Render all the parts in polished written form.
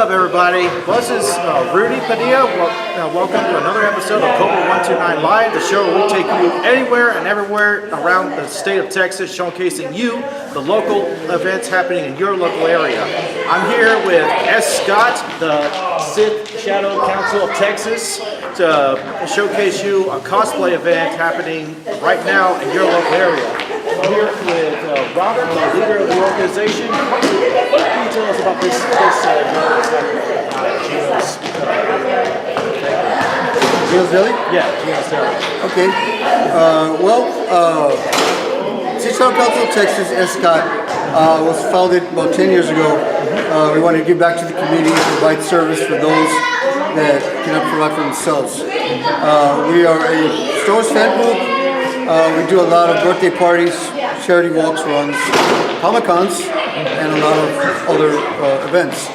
up, everybody? This is Rudy Padilla. Welcome to another episode of C0BRA129 Live, the show where we take you anywhere and everywhere around the state of Texas, showcasing you the local events happening in your local area. I'm here with SSCOT, the Sith Shadow Council of Texas, to showcase you a cosplay event happening right now in your local area. I'm here with Robert, the leader of the organization. What can you tell us about this Gino's Deli? Yeah, Gino's Deli. Okay. Sith Shadow Council of Texas, SSCOT, was founded about 10 years ago. We wanted to give back to the community and provide service for those that cannot provide for themselves. We are a Star Wars fan group. We do a lot of birthday parties, charity walks, runs, Comic-Cons, and a lot of other events.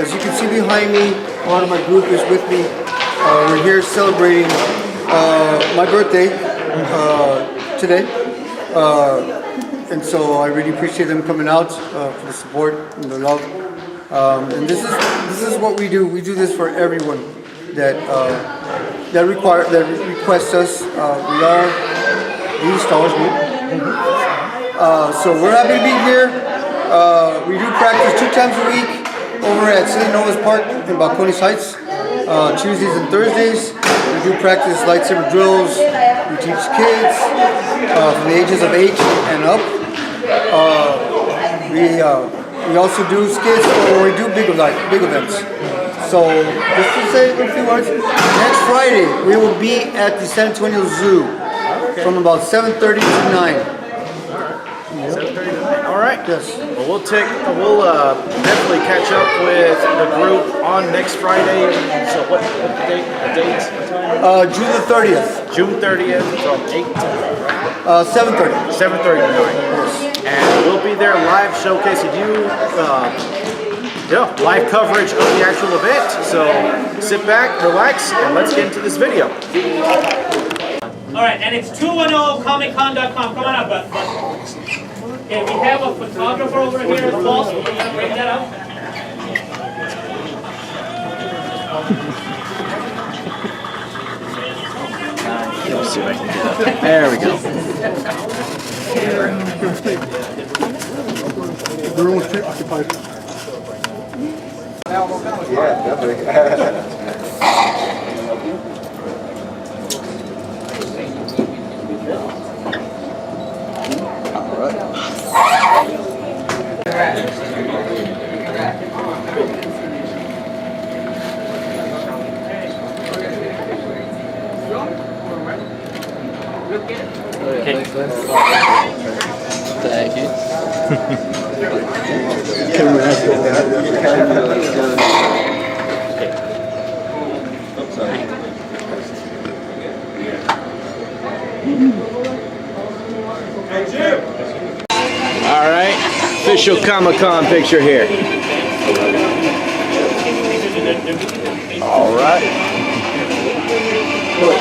As you can see behind me, a lot of my group is with me. We're here celebrating my birthday today. And so I really appreciate them coming out for the support and the love. And this is what we do. We do this for everyone that requests us. We are the Star Wars group. So we're happy to be here. We do practice 2 times a week over at St. Nova's Park in Balcones Heights, Tuesdays and Thursdays. We do practice lightsaber drills. We teach kids from the ages of 8 and up. We also do skits or we do big events. So just to say a few words, next Friday we will be at the San Antonio Zoo from about 7:30 to 9. 7:30 to 9. All right. Yes. Well, we'll definitely catch up with the group on next Friday. So what date? June the 30th. June 30th from 8 to 7:30. 7:30 to 9. Yes. And we'll be there live showcasing you. Live coverage of the actual event. So sit back, relax, and let's get into this video. All right, and it's 210comiccon.com. Come on up, bud. Okay, we have a photographer over here, Paul. So we're gonna bring that up. Let's see if I can get that. There we go. The room was preoccupied. Yeah, definitely. Thank you. All right, official Comic-Con picture here. All right.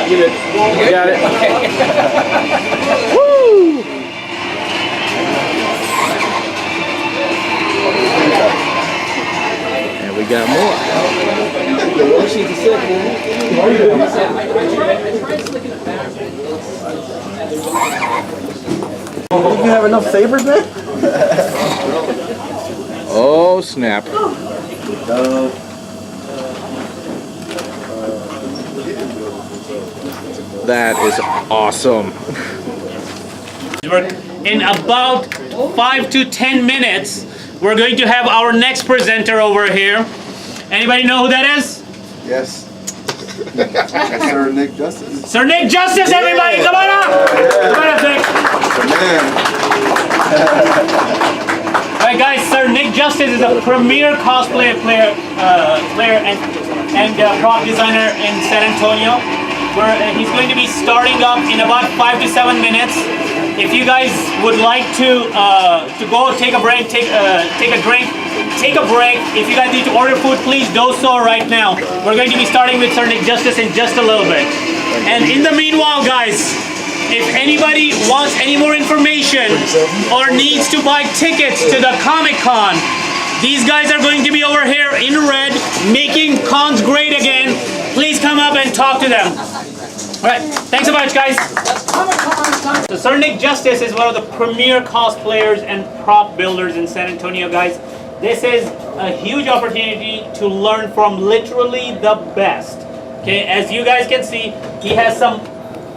Get it. You got it. Woo! And we got more. Did you have enough sabers, man? Oh, snap. That is awesome. In about 5 to 10 minutes, we're going to have our next presenter over here. Anybody know who that is? Yes. Sir Nick Justice. Sir Nick Justice, everybody, come on up! Come on up, Nick. All right, guys, Sir Nick Justice is a premier cosplay player and prop designer in San Antonio. He's going to be starting up in about 5 to 7 minutes. If you guys would like to go take a break, take a drink, take a break. If you guys need to order food, please do so right now. We're going to be starting with Sir Nick Justice in just a little bit. And in the meanwhile, guys, if anybody wants any more information or needs to buy tickets to the Comic-Con, These guys are going to be over here in red, making cons great again. Please come up and talk to them. All right, thanks so much, guys. So Sir Nick Justice is one of the premier cosplayers and prop builders in San Antonio, guys. This is a huge opportunity to learn from literally the best. Okay, as you guys can see, he has some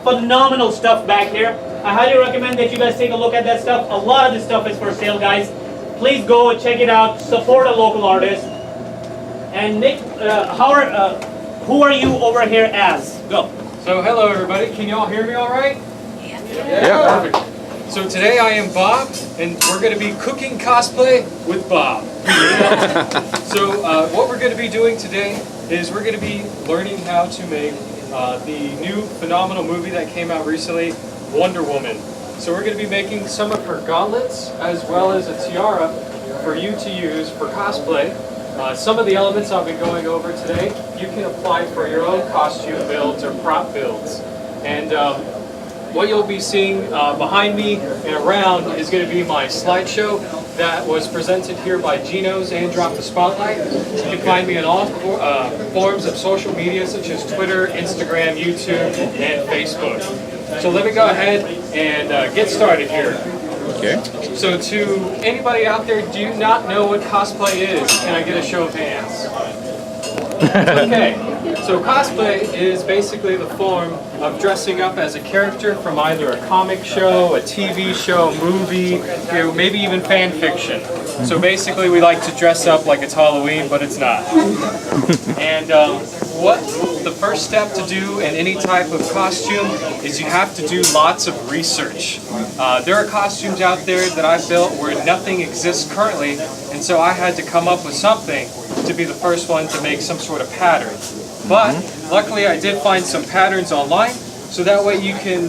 phenomenal stuff back here. I highly recommend that you guys take a look at that stuff. A lot of this stuff is for sale, guys. Please go check it out. Support a local artist. And Nick, who are you over here as? Go. So hello everybody, can y'all hear me all right? Yeah. Perfect. So today I am Bob, and we're going to be cooking cosplay with Bob. So what we're going to be doing today is we're going to be learning how to make the new phenomenal movie that came out recently, Wonder Woman. So we're going to be making some of her gauntlets as well as a tiara for you to use for cosplay. Some of the elements I'll be going over today, you can apply for your own costume builds or prop builds. And what you'll be seeing behind me and around is going to be my slideshow that was presented here by Geno's and Drop the Spotlight. You can find me on all forms of social media such as Twitter, Instagram, YouTube, and Facebook. So let me go ahead and get started here. Okay. So to anybody out there, do you not know what cosplay is? Can I get a show of hands? Okay, so cosplay is basically the form of dressing up as a character from either a comic show, a TV show, movie, maybe even fan fiction. So basically we like to dress up like it's Halloween, but it's not. And what the first step to do in any type of costume is you have to do lots of research. There are costumes out there that I've built where nothing exists currently, and so I had to come up with something to be the first one to make some sort of pattern. But luckily I did find some patterns online, so that way you can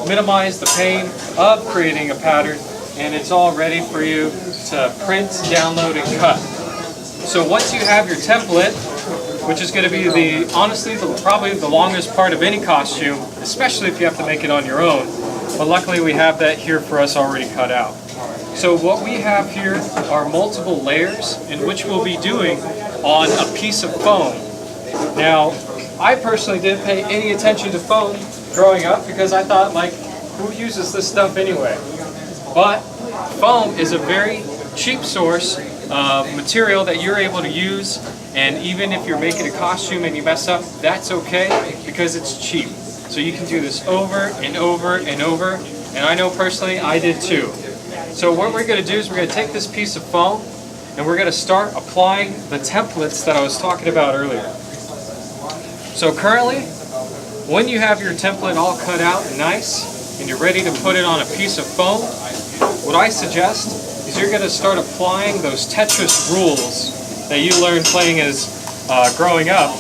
minimize the pain of creating a pattern, and it's all ready for you to print, download, and cut. So once you have your template, which is going to be probably the longest part of any costume, especially if you have to make it on your own. But luckily we have that here for us already cut out. So what we have here are multiple layers in which we'll be doing on a piece of foam. Now, I personally didn't pay any attention to foam growing up because I thought, like, who uses this stuff anyway? But foam is a very cheap source of material that you're able to use, and even if you're making a costume and you mess up, that's okay because it's cheap. So you can do this over and over and over, and I know personally I did too. So what we're going to do is we're going to take this piece of foam and we're going to start applying the templates that I was talking about earlier. So currently, when you have your template all cut out nice and you're ready to put it on a piece of foam, what I suggest is you're going to start applying those Tetris rules that you learned playing as growing up.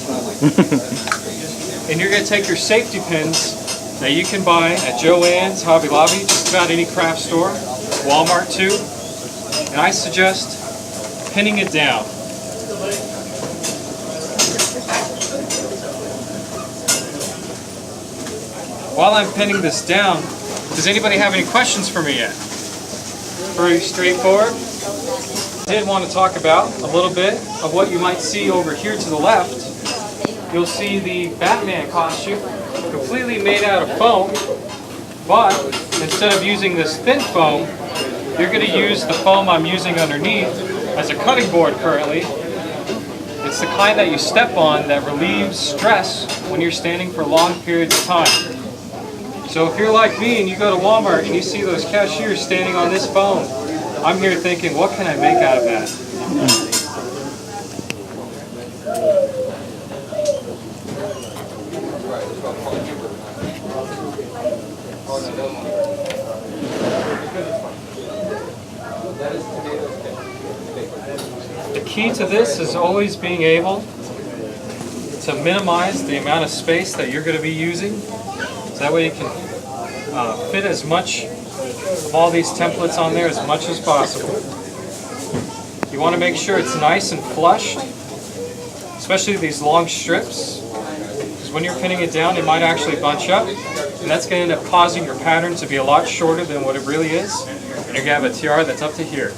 And you're going to take your safety pins that you can buy at Joann's, Hobby Lobby, just about any craft store, Walmart too, and I suggest pinning it down. While I'm pinning this down, does anybody have any questions for me yet? Pretty straightforward. I did want to talk about a little bit of what you might see over here to the left. You'll see the Batman costume completely made out of foam, but instead of using this thin foam, you're going to use the foam I'm using underneath as a cutting board currently. It's the kind that you step on that relieves stress when you're standing for long periods of time. So if you're like me and you go to Walmart and you see those cashiers standing on this foam, I'm here thinking, what can I make out of that? The key to this is always being able to minimize the amount of space that you're going to be using. So that way you can fit as much of all these templates on there as much as possible. You want to make sure it's nice and flushed, especially these long strips, because when you're pinning it down it might actually bunch up, and that's going to end up causing your pattern to be a lot shorter than what it really is, and you're going to have a tiara that's up to here.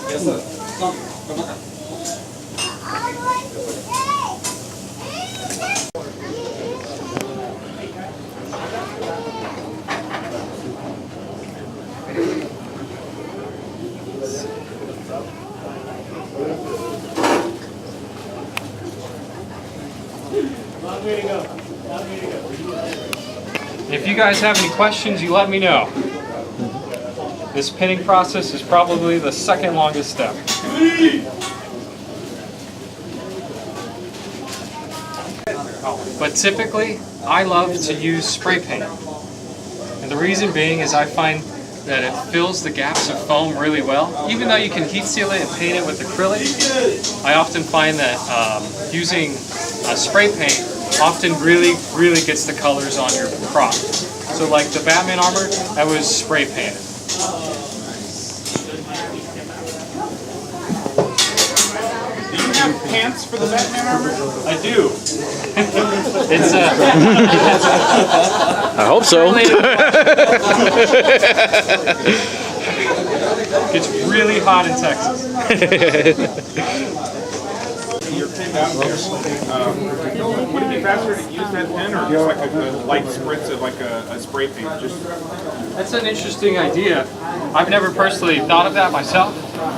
Yes, sir. Long way to go. Long way to go. If you guys have any questions, you let me know. This pinning process is probably the second longest step. But typically, I love to use spray paint. And the reason being is I find that it fills the gaps of foam really well. Even though you can heat seal it and paint it with acrylic, I often find that using spray paint often really gets the colors on your prop. So like the Batman armor, that was spray painted. Do you have pants for the Batman armor? I do. It's I hope so. It's really hot in Texas. Your pin down there. Would it be faster to use that pen or just like a light spritz of like a spray paint? That's an interesting idea. I've never personally thought of that myself.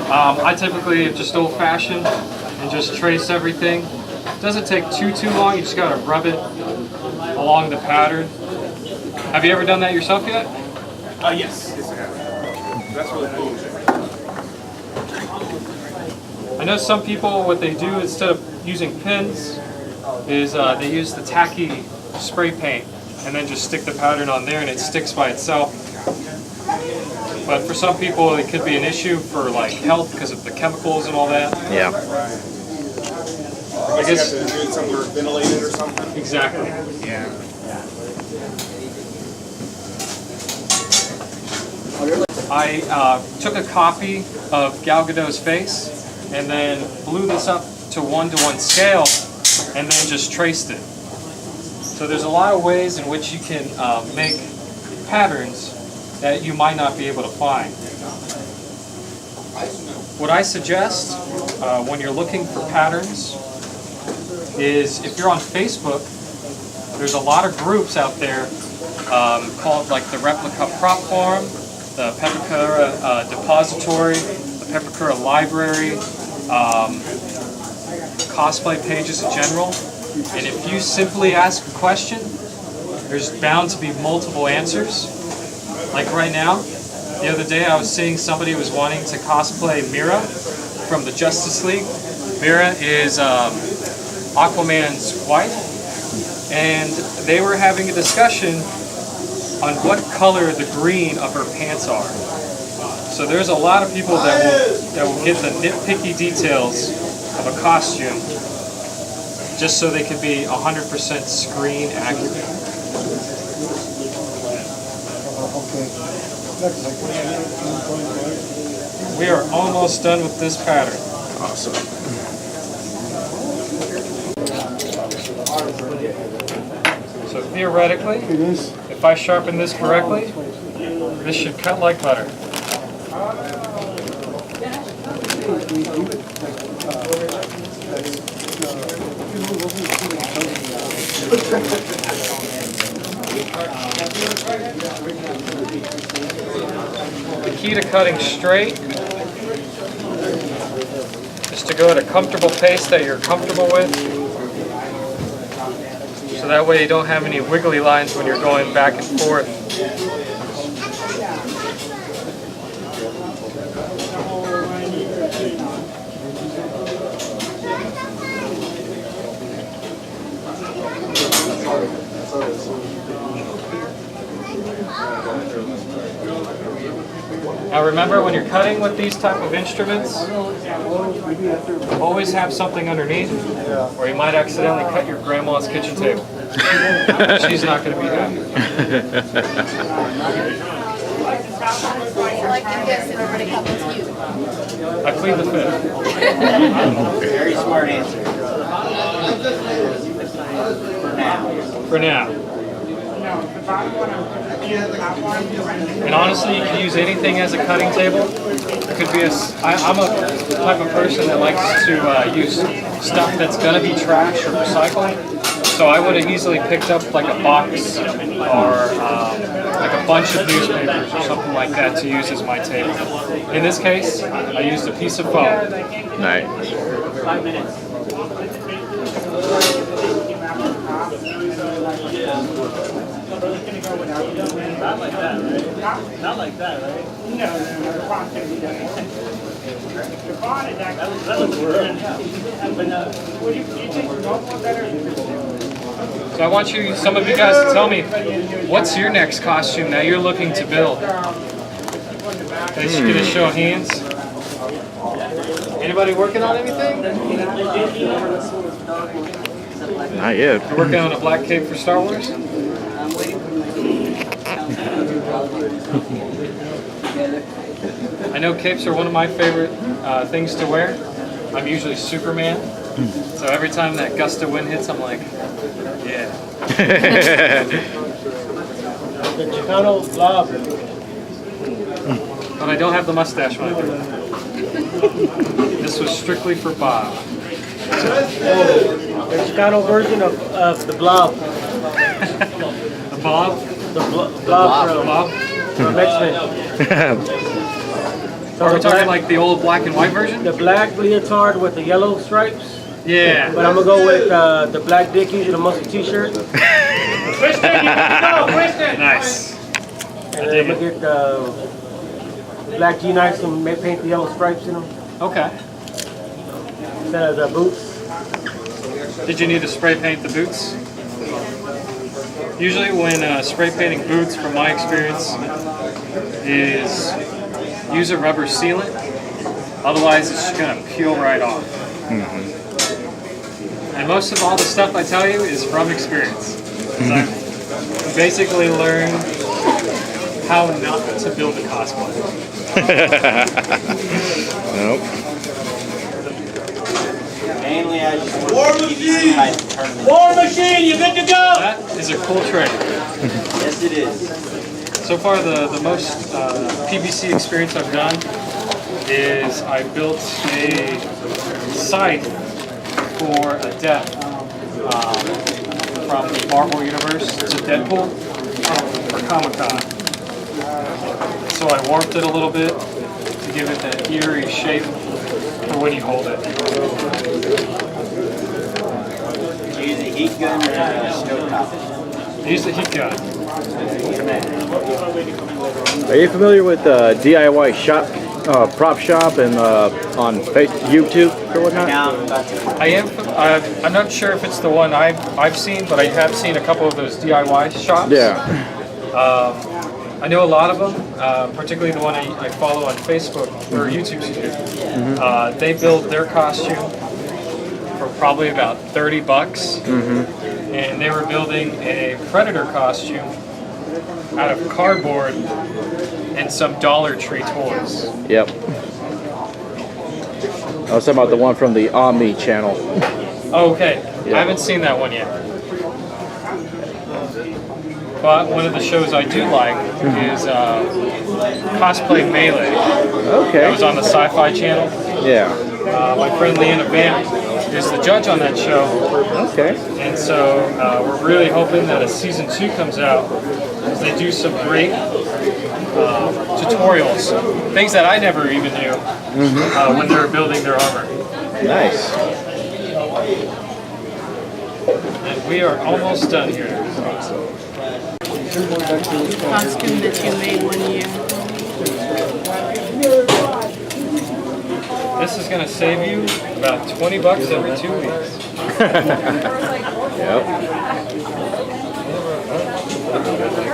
I typically just old-fashioned and just trace everything. It doesn't take too long. You just gotta rub it along the pattern. Have you ever done that yourself yet? Yes. Yes, I have. That's really cool. I know some people, what they do instead of using pins is they use the tacky spray paint and then just stick the pattern on there and it sticks by itself. But for some people it could be an issue for like health because of the chemicals and all that. Yeah. I guess you have to do it somewhere ventilated or something. Exactly. Yeah. I took a copy of Gal Gadot's face and then blew this up to 1:1 scale and then just traced it. So there's a lot of ways in which you can make patterns that you might not be able to find. What I suggest when you're looking for patterns is if you're on Facebook, there's a lot of groups out there called like the Replica Prop Forum, the Pepakura Depository, the Pepakura Library, cosplay pages in general. And if you simply ask a question, there's bound to be multiple answers. Like right now, the other day I was seeing somebody was wanting to cosplay Mira from the Justice League. Mira is Aquaman's wife, and they were having a discussion on what color the green of her pants are. So there's a lot of people that will get the nitpicky details of a costume just so they can be 100% screen accurate. We are almost done with this pattern. Awesome. So theoretically, if I sharpen this correctly, this should cut like butter. The key to cutting straight is to go at a comfortable pace that you're comfortable with. So that way you don't have any wiggly lines when you're going back and forth. Now remember, when you're cutting with these type of instruments, always have something underneath, or you might accidentally cut your grandma's kitchen table. She's not going to be happy. I like to guess if everybody comes you. I plead the fifth. Very smart answer. For now. And honestly, you can use anything as a cutting table. It could be I'm a type of person that likes to use stuff that's gonna be trash or recycled. So I would have easily picked up like a box or like a bunch of newspapers or something like that to use as my table. In this case, I used a piece of foam. Nice. 5 minutes. Not like that, right? Not like that, right? No. That looks good. So I want some of you guys to tell me, what's your next costume that you're looking to build? Let's get a show of hands. Anybody working on anything? Not yet. You're working on a black cape for Star Wars? I know capes are one of my favorite things to wear. I'm usually Superman, so every time that gust of wind hits, I'm like, yeah. The Chicano blob. But I don't have the mustache when I do it. This was strictly for Bob. The Chicano version of the blob. The Bob? The blob from X-Men. Are we talking like the old black and white version? The black leotard with the yellow stripes. Yeah. But I'm gonna go with the black dickies and the muscle t-shirt. Kristen, you go, Kristen! Nice. And then I'm gonna get the black G-Nikes and paint the yellow stripes in them. Okay. Instead of the boots. Did you need to spray paint the boots? Usually when spray painting boots, from my experience, is use a rubber sealant. Otherwise it's just gonna peel right off. And most of all the stuff I tell you is from experience. So basically learn how not to build a cosplay. Nope. Mainly, I just want to keep you guys tournament. War Machine, you good to go? That is a cool trick. Yes, it is. So far the most PVC experience I've done is I built a scythe for a death from the Marvel Universe. It's a Deadpool for Comic-Con. So I warped it a little bit to give it that eerie shape for when you hold it. Use a heat gun or a snow top. I use the heat gun. Are you familiar with DIY shop, prop shop, and on YouTube or whatnot? I am. I'm not sure if it's the one I've seen, but I have seen a couple of those DIY shops. Yeah. I know a lot of them, particularly the one I follow on Facebook or YouTube. They build their costume for probably about $30, and they were building a Predator costume out of cardboard and some Dollar Tree toys. Yep. I was talking about the one from the Omni channel. Oh, okay. Yeah. I haven't seen that one yet. But one of the shows I do like is Cosplay Melee. Okay. That was on the Sci-Fi channel. Yeah. My friend Leanna Vamp is the judge on that show. Okay. And so we're really hoping that a season 2 comes out, because they do some great tutorials, things that I never even knew when they were building their armor. Nice. And we are almost done here. Costume that you made one year. This is going to save you about $20 every 2 weeks. Yep.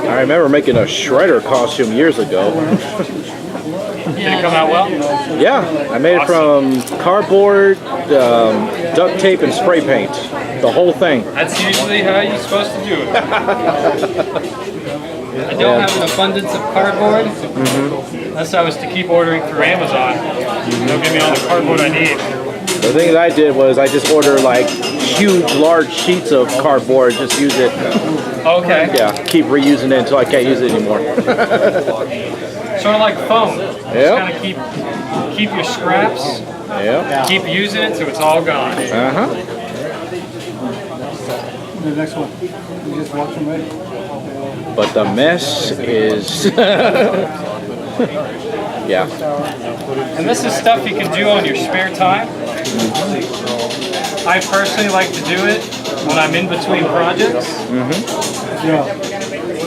I remember making a Shredder costume years ago. Did it come out well? Yeah, I made it from cardboard, duct tape, and spray paint. The whole thing. That's usually how you're supposed to do it. I don't have an abundance of cardboard, unless I was to keep ordering through Amazon. They'll give me all the cardboard I need. The thing that I did was I just ordered like huge, large sheets of cardboard. Just use it. Okay. Yeah, keep reusing it until I can't use it anymore. Sort of like foam. Yep. Just kind of keep your scraps. Yeah. Keep using it till it's all gone. Uh-huh. The next one. You just watch them ready. But the mess is... yeah. And this is stuff you can do on your spare time. I personally like to do it when I'm in between projects. Yeah.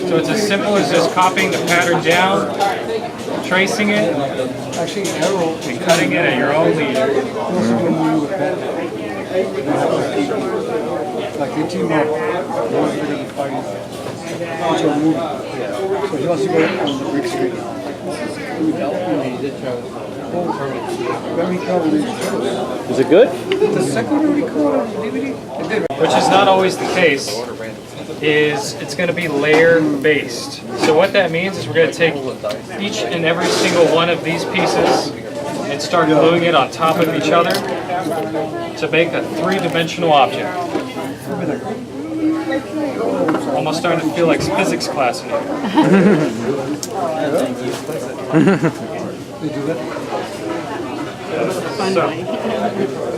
So it's as simple as just copying the pattern down, tracing it, Actually, Arrow. and cutting it at your own leisure. Like they team up. They want to be fighting. Which are moving. So he wants to go on the big screen. Very cool. Is it good? The second one we call on DVD. Which is not always the case, is it's going to be layer based. So what that means is we're going to take each and every single one of these pieces and start gluing it on top of each other to make a three-dimensional object. Almost starting to feel like physics class in here.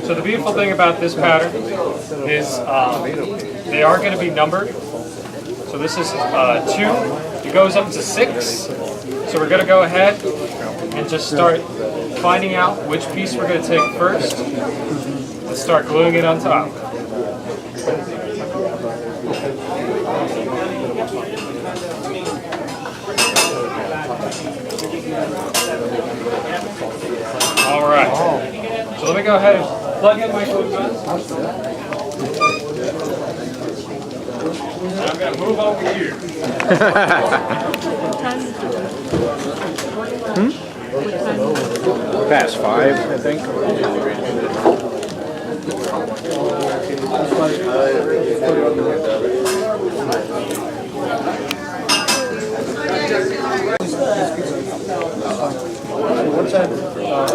So the beautiful thing about this pattern is they are going to be numbered. So this is 2. It goes up to 6. So we're going to go ahead and just start finding out which piece we're going to take first and start gluing it on top. All right. So let me go ahead and plug in my glue gun. And I'm going to move over here. Past 5, I think. One time, I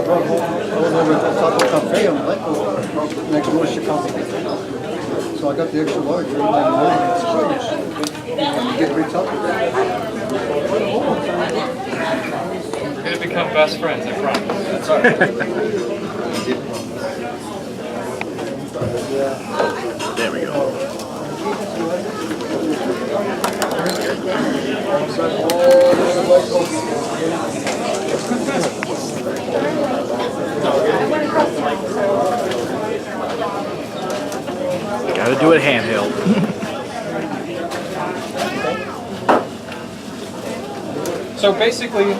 brought home, I was over at the Taco Cafe on Michael, next door to Chicago. So I got the extra large, and get great taco. We're going to become best friends, I promise. That's all right. There we go. Gotta do it handheld. So basically,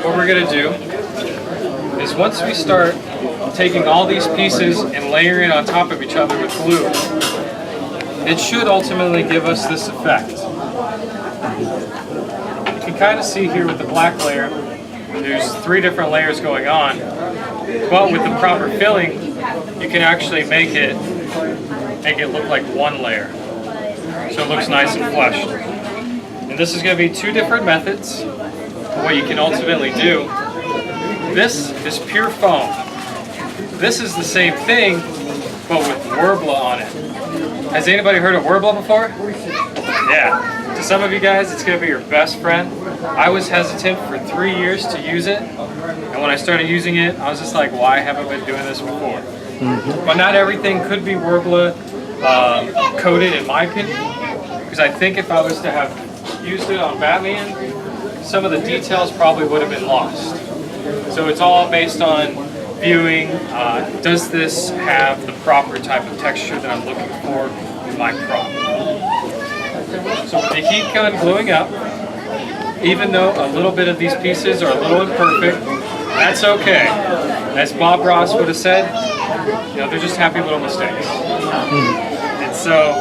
what we're going to do is once we start taking all these pieces and layering on top of each other with glue, it should ultimately give us this effect. You can kind of see here with the black layer, there's 3 different layers going on, but with the proper filling, you can actually make it look like one layer. So it looks nice and flushed. And this is going to be 2 different methods of what you can ultimately do. This is pure foam. This is the same thing, but with Worbla on it. Has anybody heard of Worbla before? Yeah. To some of you guys, it's going to be your best friend. I was hesitant for 3 years to use it, and when I started using it, I was just like, why haven't I been doing this before? But not everything could be Worbla coated, in my opinion, because I think if I was to have used it on Batman, some of the details probably would have been lost. So it's all based on viewing, does this have the proper type of texture that I'm looking for in my prop? So with the heat gun gluing up, even though a little bit of these pieces are a little imperfect, that's okay. As Bob Ross would have said, you know, they're just happy little mistakes. And so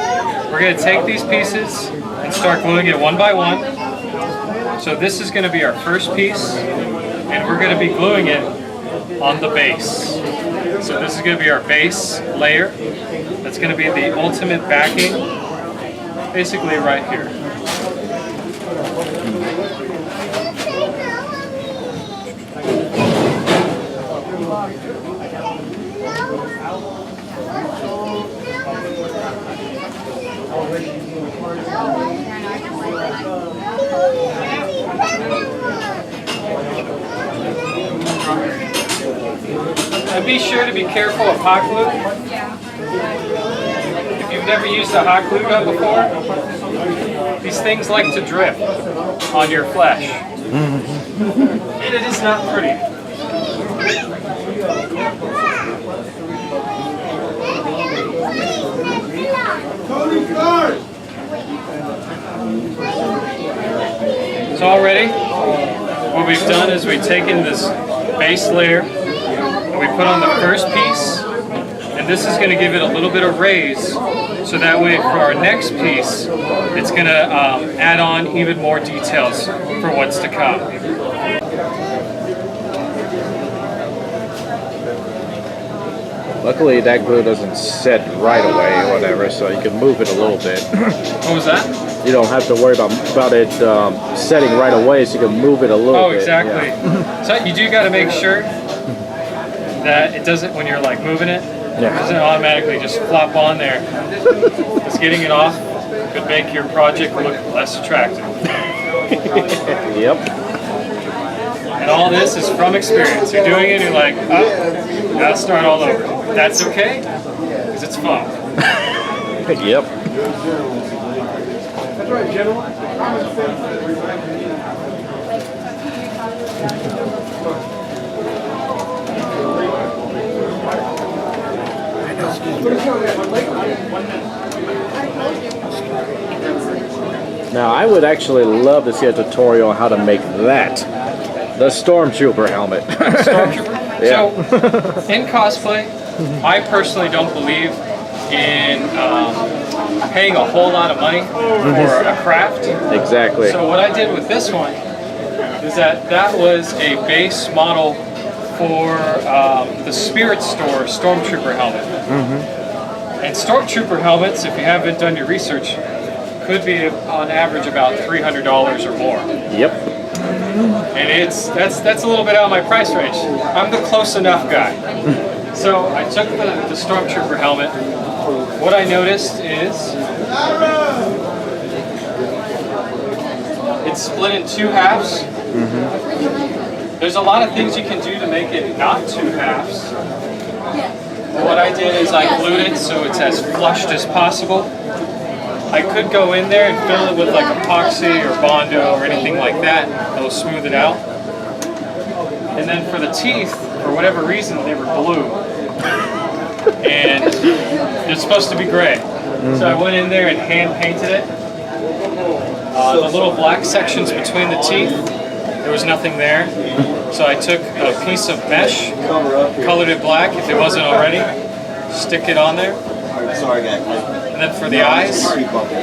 we're going to take these pieces and start gluing it one by one. So this is going to be our first piece, and we're going to be gluing it on the base. So this is going to be our base layer. That's going to be the ultimate backing, basically right here. And be sure to be careful of hot glue. If you've never used a hot glue gun before, these things like to drip on your flesh. And it is not pretty. So already, what we've done is we've taken this base layer and we put on the first piece, and this is going to give it a little bit of raise, so that way for our next piece, it's going to add on even more details for what's to come. Luckily, that glue doesn't set right away or whatever, so you can move it a little bit. What was that? You don't have to worry about it setting right away, so you can move it a little bit. Oh, exactly. Yeah. So you do got to make sure that it doesn't, when you're like moving it, it doesn't automatically just flop on there. Just getting it off could make your project look less attractive. Yep. And all this is from experience. You're doing it, you're like, oh, gotta start all over. That's okay, because it's fun. Yep. That's right, General. Now, I would actually love to see a tutorial on how to make that. The Stormtrooper helmet. Stormtrooper? Yeah. So, in cosplay, I personally don't believe in paying a whole lot of money for a craft. Exactly. So what I did with this one is that was a base model for the Spirit Store Stormtrooper helmet. And Stormtrooper helmets, if you haven't done your research, could be on average about $300 or more. Yep. And that's a little bit out of my price range. I'm the close enough guy. So I took the Stormtrooper helmet. What I noticed is it's split in two halves. There's a lot of things you can do to make it not two halves. What I did is I glued it so it's as flushed as possible. I could go in there and fill it with like epoxy or Bondo or anything like that. It'll smooth it out. And then for the teeth, for whatever reason, they were blue. And it's supposed to be gray. So I went in there and hand painted it. The little black sections between the teeth, there was nothing there. So I took a piece of mesh, colored it black if it wasn't already, stick it on there. And then for the eyes,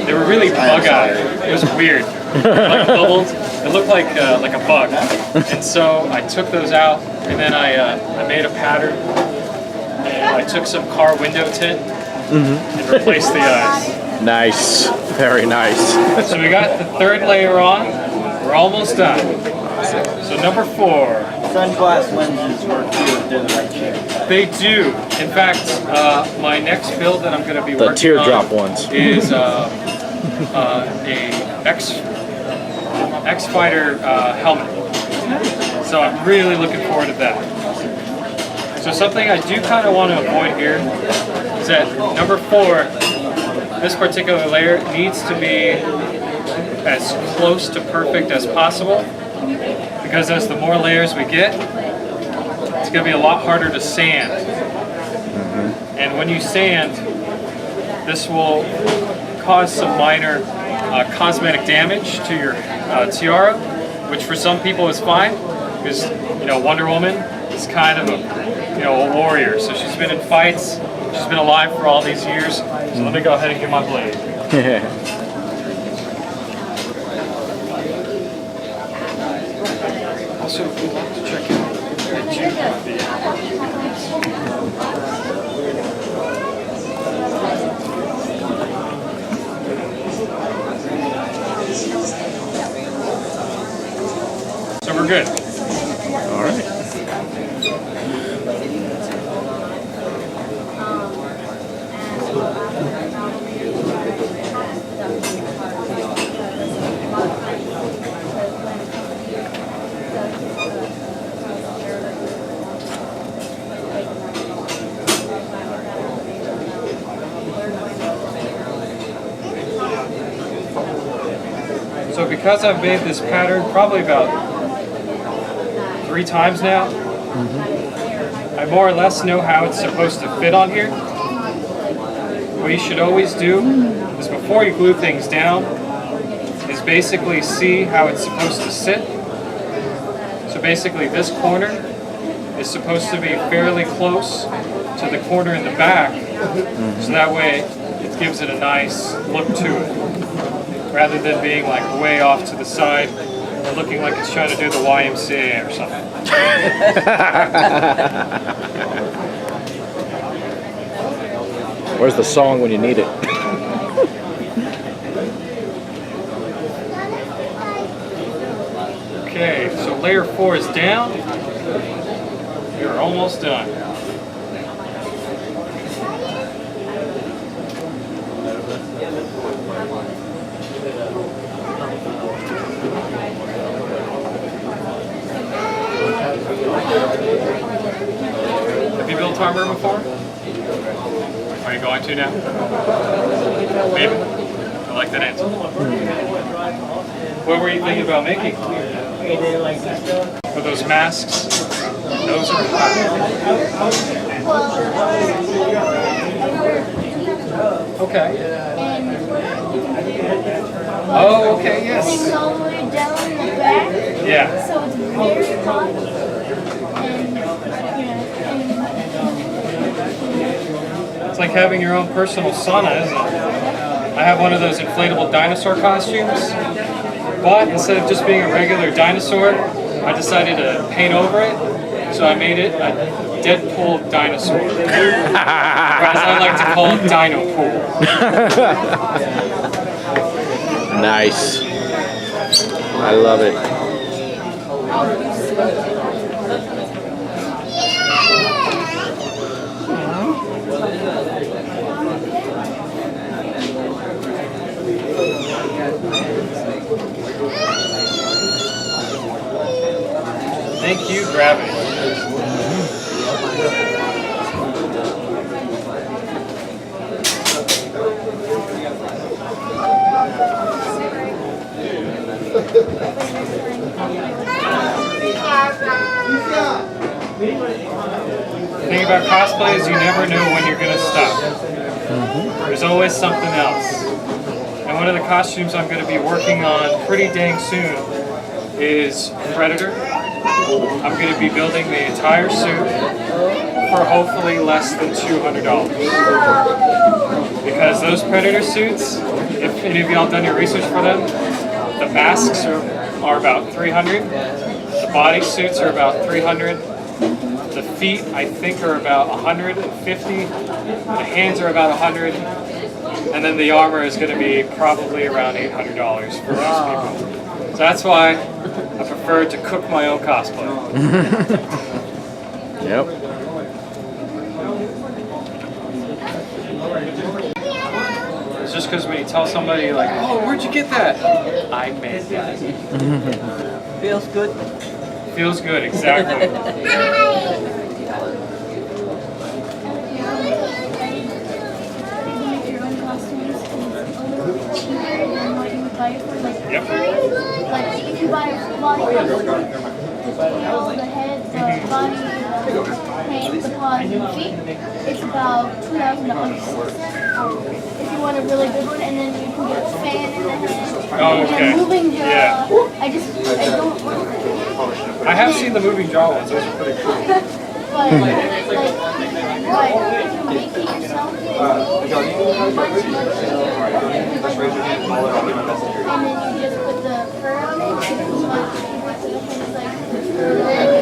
they were really bug-eyed. It was weird. Like bubbled. It looked like a bug. And so I took those out, and then I made a pattern. And I took some car window tint and replaced the eyes. Nice. Very nice. So we got the third layer on. We're almost done. So number 4. Sunglass lenses work too if they're the right shape. They do. In fact, my next build that I'm going to be The working teardrop on ones. is a X-Fighter helmet. So I'm really looking forward to that. So something I do kind of want to avoid here is that number 4, this particular layer needs to be as close to perfect as possible, because as the more layers we get, it's going to be a lot harder to sand. And when you sand, this will cause some minor cosmetic damage to your tiara, which for some people is fine, because Wonder Woman is kind of a warrior. So she's been in fights, she's been alive for all these years. So let me go ahead and get my blade. Also, if you'd like to check out so we're good. All right. So because I've made this pattern probably about 3 times now, I more or less know how it's supposed to fit on here. What you should always do is before you glue things down is basically see how it's supposed to sit. So basically this corner is supposed to be fairly close to the corner in the back, so that way it gives it a nice look to it, rather than being like way off to the side or looking like it's trying to do the YMCA or something. Where's the song when you need it? Okay, so layer 4 is down. You're almost done. Have you built armor before? Are you going to now? Maybe? I like that answer. What were you thinking about making? For those masks? Those are hot. Okay. Oh, okay, yes. It's all the way down the back. Yeah. So it's very hot. It's like having your own personal sauna, isn't it? I have one of those inflatable dinosaur costumes, but instead of just being a regular dinosaur, I decided to paint over it, so I made it a Deadpool dinosaur. Or as I like to call it, Dino Pool. Nice. I love it. Thank you, Gravity. The thing about cosplay is you never know when you're going to stop. There's always something else. And one of the costumes I'm going to be working on pretty dang soon is Predator. I'm going to be building the entire suit for hopefully less than $200. Because those Predator suits, if any of y'all done your research for them, the masks are about $300. The body suits are about $300. The feet, I think, are about $150. The hands are about $100. And then the armor is going to be probably around $800 for most people. So that's why I prefer to cook my own cosplay. Yep. It's just because when you tell somebody like, oh, where'd you get that? I made that. Feels good. Feels good, exactly. Yep. Like if you buy a body costume, the head, the body, the hands, the paws, and the feet, it's about $2,000. If you want a really good one, and then you can get a fan in the head. Oh, okay. And moving jaw. Yeah. I don't. I have seen the moving jaw ones, those are pretty cool. But if you make it yourself, it's much cheaper. And then you just put the fur on it, and it's much cheaper to the head.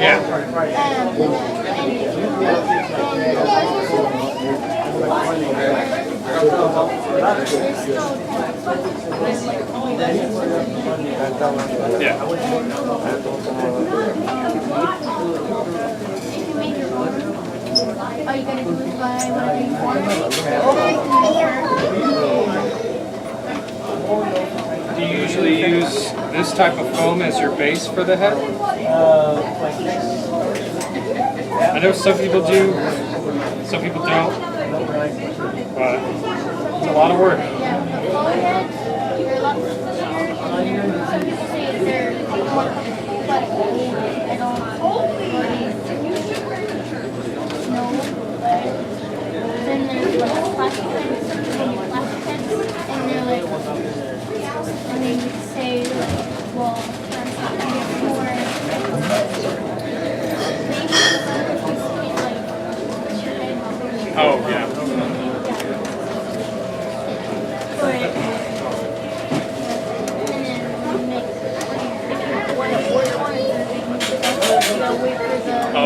Yeah. Yeah. If you make your own, all you gotta do is buy whatever you want. Do you usually use this type of foam as your base for the head? I know some people do, some people don't, but it's a lot of work. Yeah, the forehead, you're a lot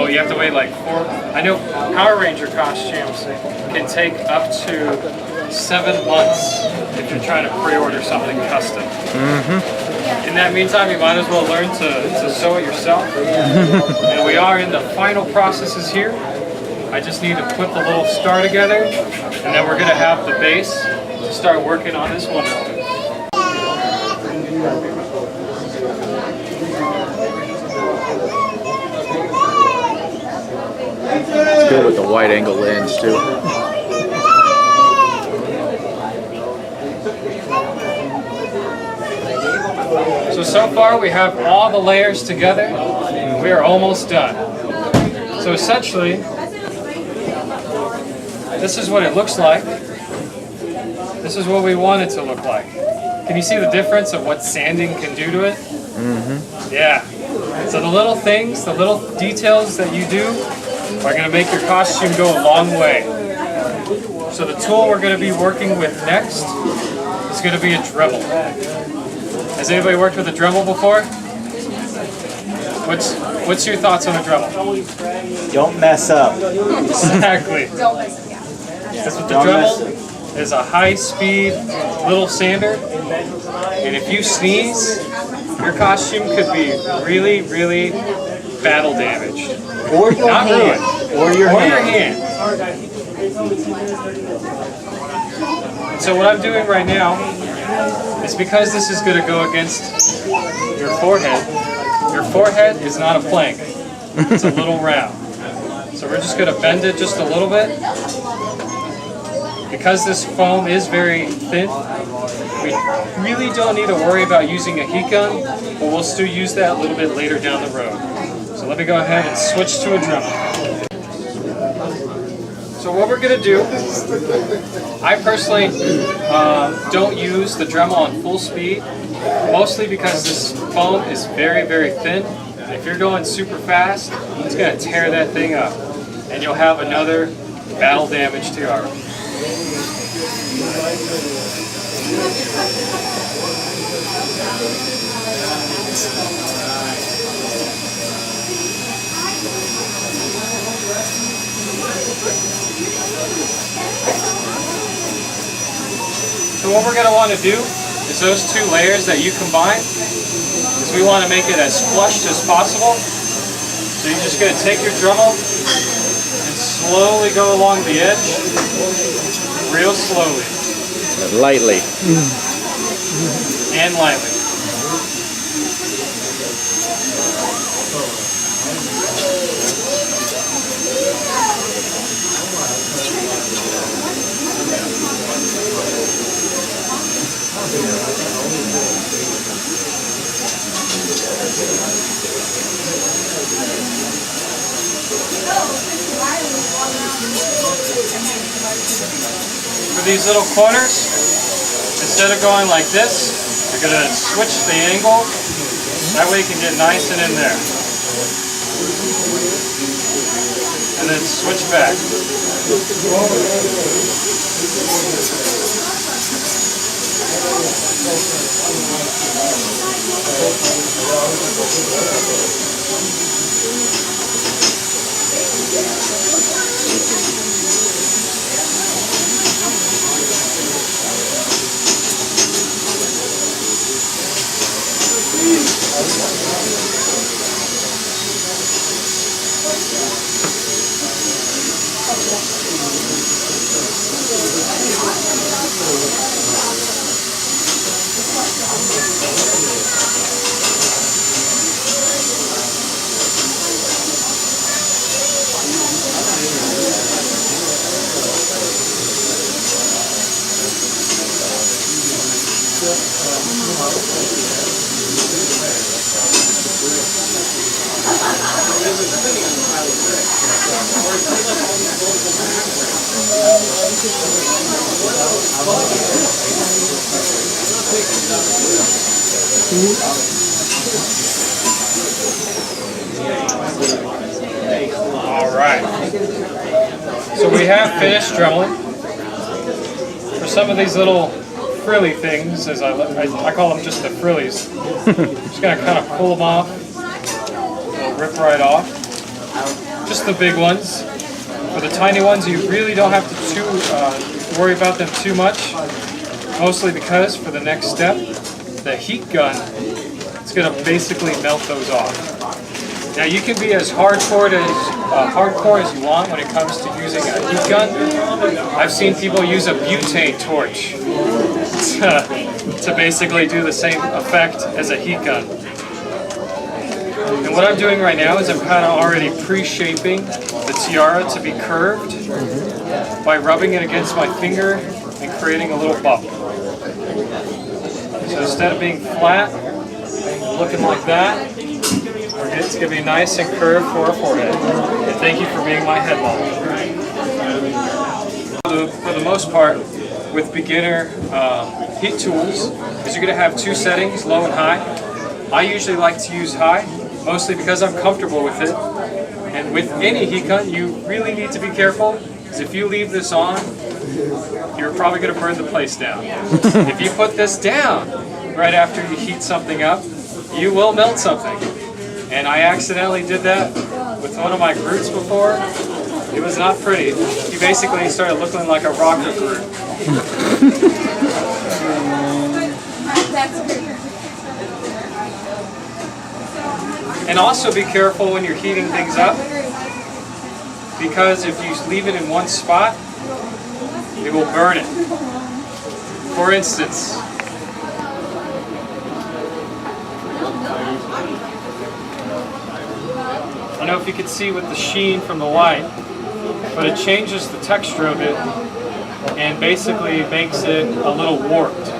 Oh, you have to wait like 4. I know Power Ranger costumes can take up to 7 months if you're trying to pre-order something custom. In that meantime, you might as well learn to sew it yourself. And we are in the final processes here. I just need to put the little star together, and then we're going to have the base to start working on this one. It's good with the wide angle lens too. So far we have all the layers together. We are almost done. So essentially, this is what it looks like. This is what we want it to look like. Can you see the difference of what sanding can do to it? Yeah. So the little things, the little details that you do are going to make your costume go a long way. So the tool we're going to be working with next is going to be a Dremel. Has anybody worked with a Dremel before? What's your thoughts on a Dremel? Don't mess up. Exactly. That's what the Dremel is, a high-speed little sander. And if you sneeze, your costume could be really, really battle damaged. Or your Not hand. ruined. Or your hand. And so what I'm doing right now is, because this is going to go against your forehead is not a plank. It's a little round. So we're just going to bend it just a little bit. Because this foam is very thin, we really don't need to worry about using a heat gun, but we'll still use that a little bit later down the road. So let me go ahead and switch to a Dremel. So what we're going to do, I personally don't use the Dremel on full speed, mostly because this foam is very, very thin. And if you're going super fast, it's going to tear that thing up, and you'll have another battle damage to your arm. So what we're going to want to do is those two layers that you combine, is we want to make it as flushed as possible. So you're just going to take your Dremel and slowly go along the edge, real slowly. Lightly. And lightly. For these little corners, instead of going like this, you're going to switch the angle. That way you can get nice and in there. And then switch back. Alright, so we have finished dremeling. For some of these little frilly things, as I call them just the frillies, I'm just going to kind of pull them off. They'll rip right off. just the big ones. For the tiny ones, you really don't have to worry about them too much. Mostly because for the next step, the heat gun, it's going to basically melt those off. Now you can be as hardcore as you want when it comes to using a heat gun. I've seen people use a butane torch to basically do the same effect as a heat gun. And what I'm doing right now is I'm kind of already pre-shaping the tiara to be curved by rubbing it against my finger and creating a little bump. So instead of being flat, looking like that, it's going to be nice and curved for our forehead. And thank you for being my head model. For the most part, with beginner heat tools, is you're going to have two settings, low and high. I usually like to use high, mostly because I'm comfortable with it. And with any heat gun, you really need to be careful, because if you leave this on, you're probably going to burn the place down. If you put this down right after you heat something up, you will melt something. And I accidentally did that with one of my Groots before. It was not pretty. He basically started looking like a rocker Groot. And also be careful when you're heating things up, because if you leave it in one spot, it will burn it. For instance, I don't know if you can see with the sheen from the light, but it changes the texture of it and basically makes it a little warped.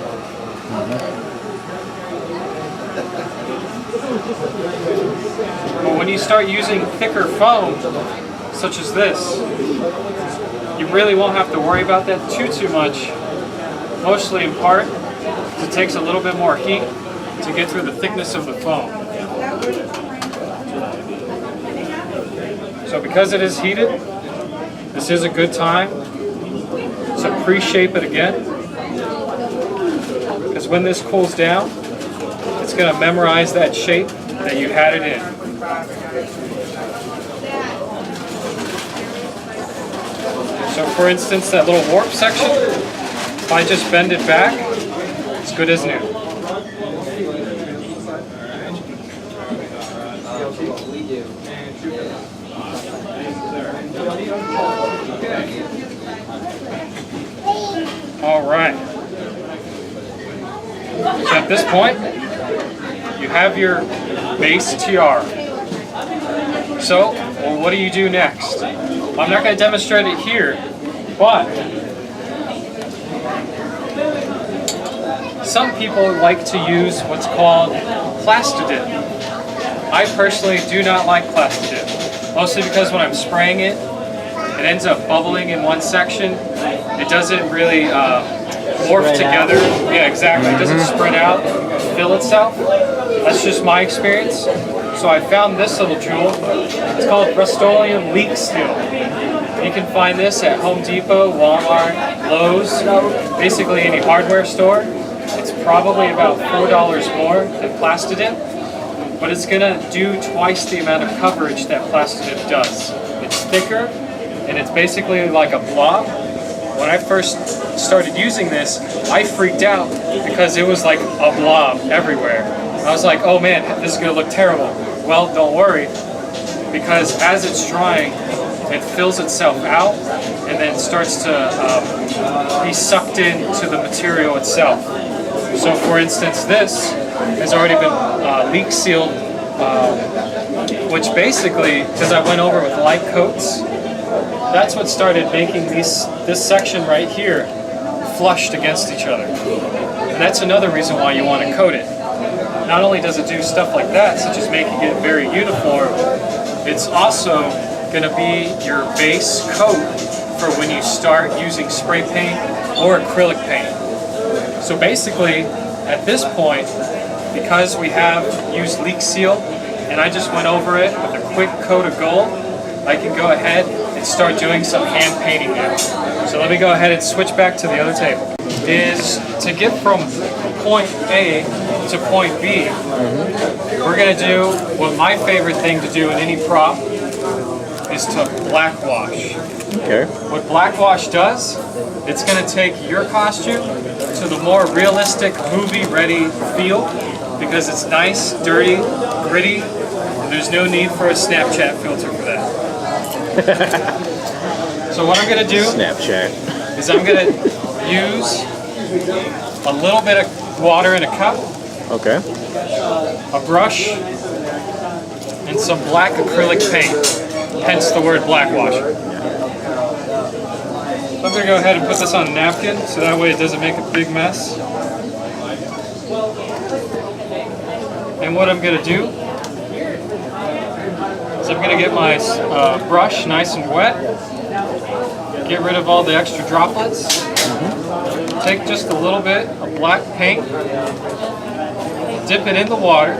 But when you start using thicker foam, such as this, you really won't have to worry about that too much, mostly in part because it takes a little bit more heat to get through the thickness of the foam. So because it is heated, this is a good time to pre-shape it again, because when this cools down, it's going to memorize that shape that you had it in. So for instance, that little warp section, if I just bend it back, it's good as new. All right. So at this point, you have your base tiara. So, well, what do you do next? Well, I'm not going to demonstrate it here, but some people like to use what's called Plastidip. I personally do not like Plastidip, mostly because when I'm spraying it, it ends up bubbling in one section. It doesn't really morph together. Yeah, exactly. It doesn't spread out, fill itself. That's just my experience. So I found this little jewel. It's called Rust-Oleum Leak Seal. You can find this at Home Depot, Walmart, Lowe's, basically any hardware store. It's probably about $4 more than Plastidip, but it's going to do twice the amount of coverage that Plastidip does. It's thicker, and it's basically like a blob. When I first started using this, I freaked out because it was like a blob everywhere. I was like, oh man, this is going to look terrible. Well, don't worry, because as it's drying, it fills itself out and then starts to be sucked into the material itself. So for instance, this has already been leak sealed, which basically, because I went over with light coats, that's what started making this section right here flushed against each other. And that's another reason why you want to coat it. Not only does it do stuff like that, such as making it very uniform, it's also going to be your base coat for when you start using spray paint or acrylic paint. So basically, at this point, because we have used leak seal, and I just went over it with a quick coat of gold, I can go ahead and start doing some hand painting now. So let me go ahead and switch back to the other table. Is to get from point A to point B, we're going to do what my favorite thing to do in any prop is to blackwash. Okay. What blackwash does, it's going to take your costume to the more realistic movie-ready feel because it's nice, dirty, gritty, and there's no need for a Snapchat filter for that. So what I'm going to do Snapchat. is I'm going to use a little bit of water in a cup, Okay. a brush, and some black acrylic paint, hence the word blackwasher. So I'm going to go ahead and put this on a napkin so that way it doesn't make a big mess. And what I'm going to do is I'm going to get my brush nice and wet, get rid of all the extra droplets, take just a little bit of black paint, dip it in the water,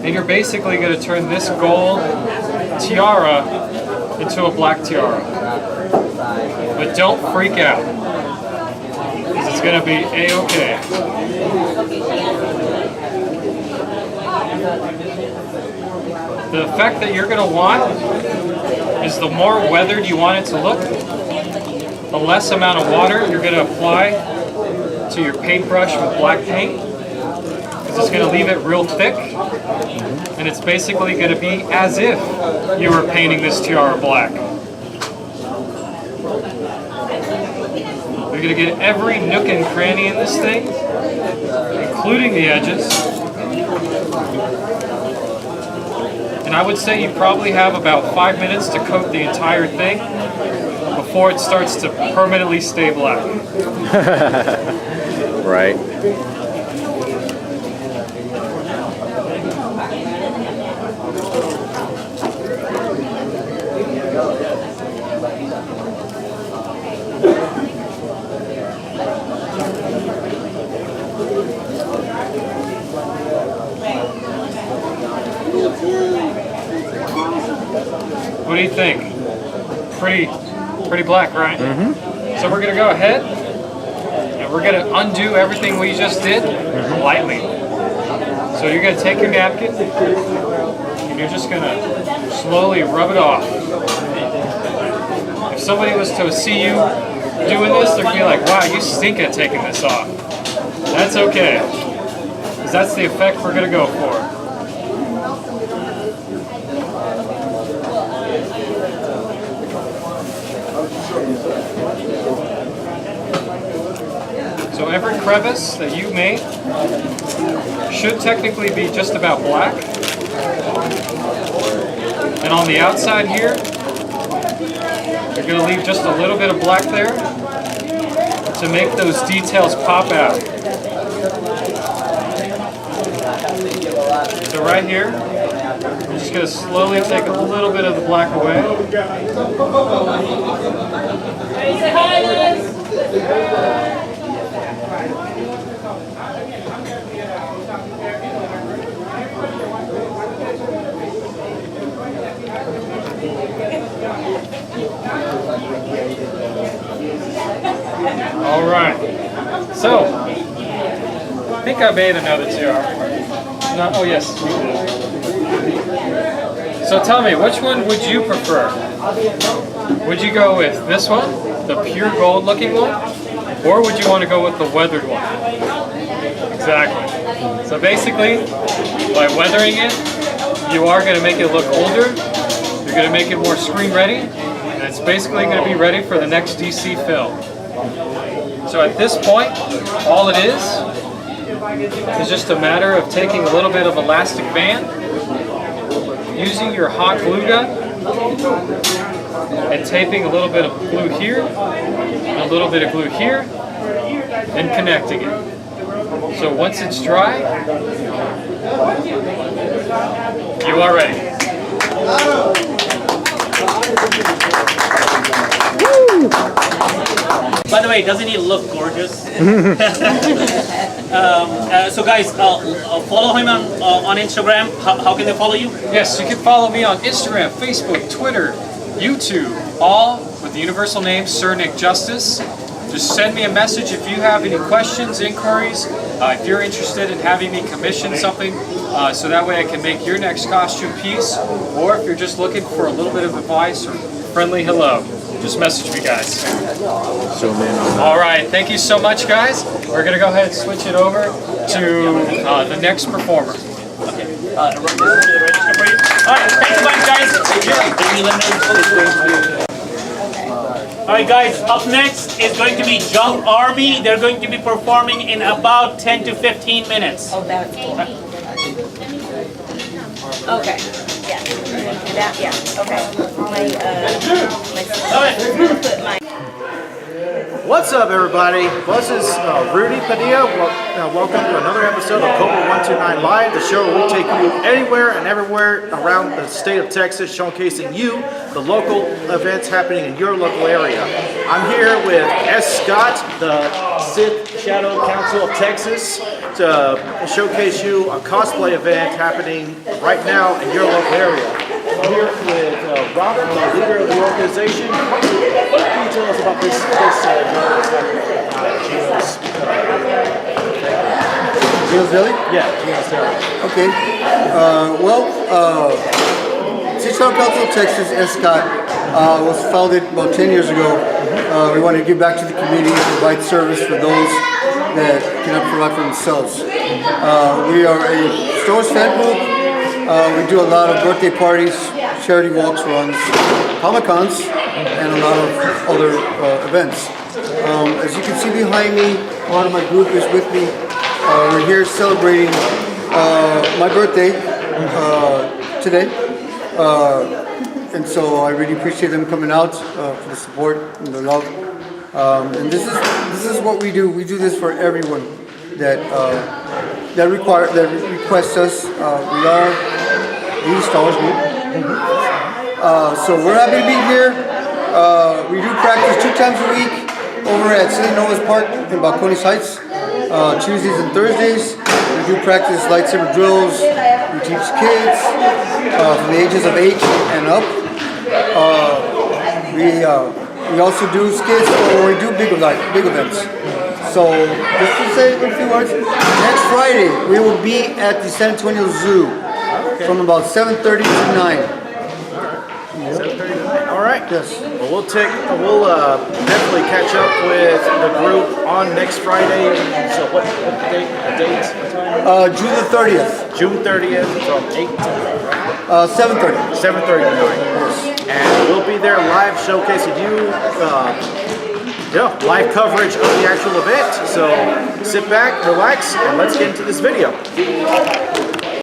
and you're basically going to turn this gold tiara into a black tiara. But don't freak out, because it's going to be A-okay. The effect that you're going to want is the more weathered you want it to look, the less amount of water you're going to apply to your paintbrush with black paint, because it's going to leave it real thick, and it's basically going to be as if you were painting this tiara black. You're going to get every nook and cranny in this thing, including the edges. And I would say you probably have about 5 minutes to coat the entire thing before it starts to permanently stay black. Right. What do you think? Pretty black, right? Mm-hmm. So we're going to go ahead and we're going to undo everything we just did lightly. So you're going to take your napkin and you're just going to slowly rub it off. If somebody was to see you doing this, they're going to be like, wow, you stink at taking this off. That's okay, because that's the effect we're going to go for. So every crevice that you make should technically be just about black. And on the outside here, you're going to leave just a little bit of black there to make those details pop out. So right here, I'm just going to slowly take a little bit of the black away. Say hi, Liz! All right. So, I think I made another tiara. No, oh yes. So tell me, which one would you prefer? Would you go with this one, the pure gold looking one? Or would you want to go with the weathered one? Exactly. So basically, by weathering it, you are going to make it look older, you're going to make it more screen ready, and it's basically going to be ready for the next DC film. So at this point, all it is just a matter of taking a little bit of elastic band, using your hot glue gun, and taping a little bit of glue here, and a little bit of glue here, and connecting it. So once it's dry, you are ready. By the way, doesn't he look gorgeous? So guys, follow him on Instagram. How can they follow you? Yes, you can follow me on Instagram, Facebook, Twitter, YouTube, all with the universal name Sir Nick Justice. Just send me a message if you have any questions, inquiries, if you're interested in having me commission something, so that way I can make your next costume piece, or if you're just looking for a little bit of advice or friendly hello, just message me, guys. Zoom in on that. All right, thank you so much, guys. We're gonna go ahead and switch it over to the next performer. Alright, thanks a bunch, guys. Alright guys, up next is going to be Jump Army. They're going to be performing in about 10 to 15 minutes. Oh, that's okay. Yeah. That, yeah. Okay. What's up, everybody? This is Rudy Padilla. Welcome to another episode of Cobra 129 Live, the show where we take you anywhere and everywhere around the state of Texas, showcasing you the local events happening in your local area. I'm here with SSCOT, the Sith Shadow Council of Texas, to showcase you a cosplay event happening right now in your local area. I'm here with Robert, the leader of the organization. What can you tell us about this Gino's Deli? Yeah, Gino's Deli. Okay. C0BRA129 Council of Texas, SSCOT, was founded about 10 years ago. We want to give back to the community, provide service for those that cannot provide for themselves. We are a Star Wars fan group. We do a lot of birthday parties, charity walks, runs, Comic-Cons, and a lot of other events. As you can see behind me, part of my group is with me. We're here celebrating my birthday today. And so I really appreciate them coming out for the support and the love. And this is what we do. We do this for everyone that requests us. We are the Star Wars group. So we're happy to be here. We do practice 2 times a week over at Nova's Park in Balcones Heights, Tuesdays and Thursdays. We do practice lightsaber drills. We teach kids from the ages of 8 and up. We also do skits, or we do big events. So just to say a few words, next Friday we will be at the San Antonio Zoo from about 7:30 to 9. 7:30 to 9. All right. Yes. Well, we'll definitely catch up with the group on next Friday. So what date? The dates? June the 30th. June 30th from 8 to 7:30. 7:30 to 9. And we'll be there live showcasing you, live coverage of the actual event. So sit back, relax, and let's get into this video.